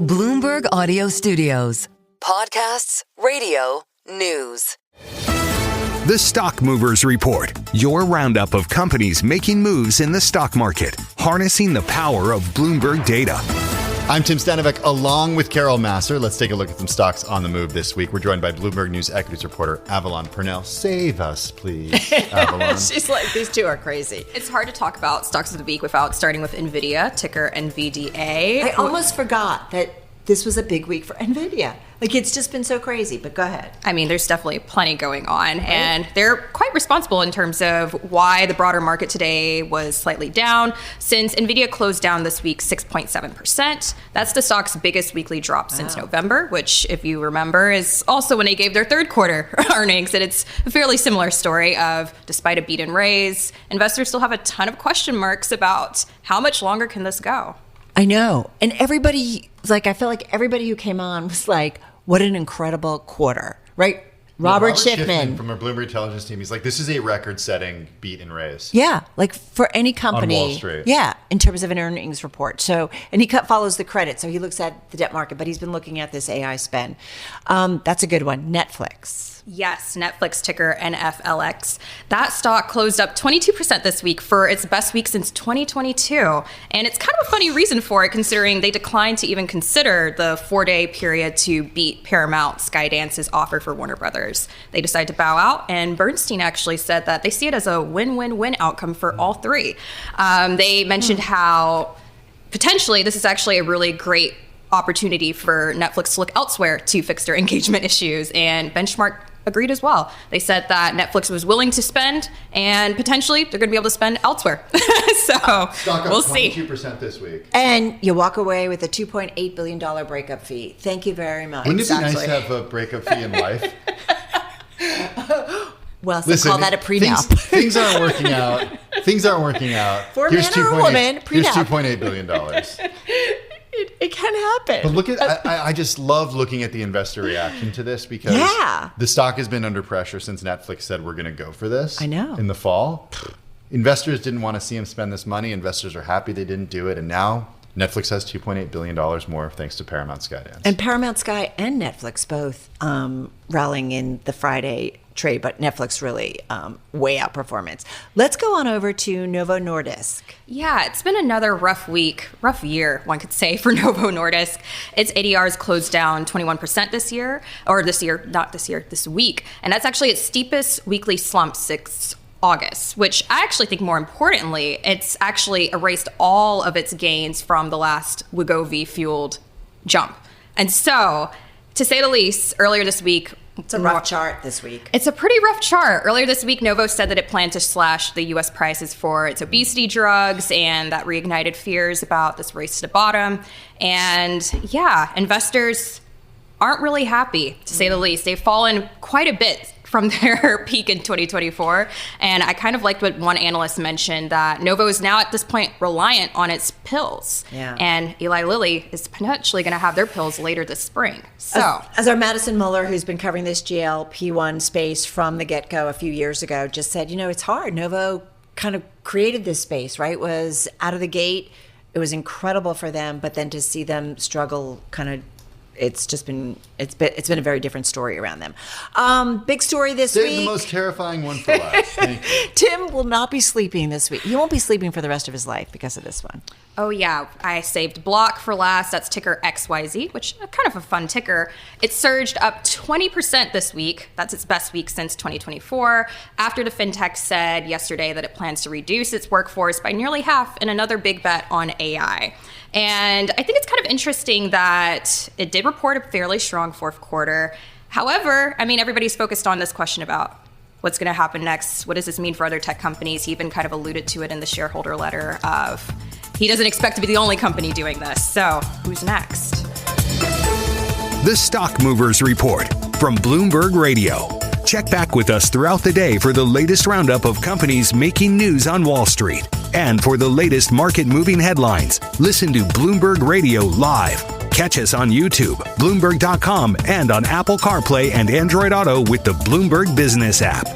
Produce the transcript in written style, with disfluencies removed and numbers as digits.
Bloomberg Audio Studios. Podcasts, radio, news. The Stock Movers Report, your roundup of companies making moves in the stock market, harnessing the power of Bloomberg data. I'm Tim Stanovic, along with Carol Masser. Let's take a look at some stocks on the move this week. We're joined by Bloomberg News equities reporter Avalon Purnell. Save us, please, Avalon. She's like, these two are crazy. It's hard to talk about stocks of the week without starting with Nvidia, ticker NVDA. I almost forgot that this was a big week for Nvidia. Like, it's just been so crazy, but go ahead. I mean, there's definitely plenty going on, right? And they're quite responsible in terms of why the broader market today was slightly down, since Nvidia closed down this week 6.7%. That's the stock's biggest weekly drop since November, which, if you remember, is also when they gave their third quarter earnings. And it's a fairly similar story of, despite a beat and raise, investors still have a ton of question marks about how much longer can this go. I know. And everybody, like, I feel like everybody who came on was like, what an incredible quarter, right? Robert Schiffman from our Bloomberg intelligence team. He's like, this is a record-setting beat and raise. Yeah, like for any company. On Wall Street. Yeah, in terms of an earnings report. So, and he follows the credit. So he looks at the debt market, but he's been looking at this AI spend. That's a good one. Netflix. Yes, Netflix, ticker NFLX. That stock closed up 22% this week for its best week since 2022. And it's kind of a funny reason for it, considering they declined to even consider the 4-day period to beat Paramount Skydance's offer for Warner Brothers. They decided to bow out, and Bernstein actually said that they see it as a win-win-win outcome for all three. They mentioned how potentially this is actually a really great opportunity for Netflix to look elsewhere to fix their engagement issues, and Benchmark agreed as well. They said that Netflix was willing to spend, and potentially they're going to be able to spend elsewhere. So Stock up we'll see. 22% this week. And you walk away with a $2.8 billion breakup fee. Thank you very much. Wouldn't it be nice to have a breakup fee in life? Well, so Listen, call that a prenup. Things aren't working out. Things aren't working out. For a man or a woman, Here's prenup. $2.8 billion. It can happen. But look at, I just love looking at the investor reaction to this, because the stock has been under pressure since Netflix said we're going to go for this. I know. In the fall. Investors didn't want to see him spend this money. Investors are happy they didn't do it. And now Netflix has $2.8 billion more thanks to Paramount Skydance. And Paramount Sky and Netflix both rallying in the Friday trade, but Netflix really way outperformance. Let's go on over to Novo Nordisk. Yeah, it's been another rough year, one could say, for Novo Nordisk. Its ADRs closed down 21% this week. And that's actually its steepest weekly slump since August, which I actually think, more importantly, it's actually erased all of its gains from the last Wegovy-fueled jump. And so, to say the least, earlier this week, It's a rough chart this week. It's a pretty rough chart. Earlier this week, Novo said that it planned to slash the U.S. prices for its obesity drugs, and that reignited fears about this race to the bottom. And yeah, investors aren't really happy, to say the least. They've fallen quite a bit from their peak in 2024. And I kind of liked what one analyst mentioned, that Novo is now at this point reliant on its pills. Yeah. And Eli Lilly is potentially going to have their pills later this spring. So, as our Madison Muller, who's been covering this GLP-1 space from the get-go a few years ago, just said, you know, it's hard. Novo kind of created this space, right? Was out of the gate. It was incredible for them, but then to see them struggle kind of, it's been a very different story around them. Big story this week. The most terrifying one for last. Tim will not be sleeping this week. He won't be sleeping for the rest of his life because of this one. Oh yeah, I saved Block for last. That's ticker XYZ, which is kind of a fun ticker. It surged up 20% this week. That's its best week since 2024, after the fintech said yesterday that it plans to reduce its workforce by nearly half in another big bet on AI. And I think it's kind of interesting that it did report a fairly strong fourth quarter. However, I mean, everybody's focused on this question about what's going to happen next. What does this mean for other tech companies? He even kind of alluded to it in the shareholder letter of he doesn't expect to be the only company doing this. So who's next? The Stock Movers Report from Bloomberg Radio. Check back with us throughout the day for the latest roundup of companies making news on Wall Street. And for the latest market-moving headlines, listen to Bloomberg Radio live. Catch us on YouTube, Bloomberg.com, and on Apple CarPlay and Android Auto with the Bloomberg Business app.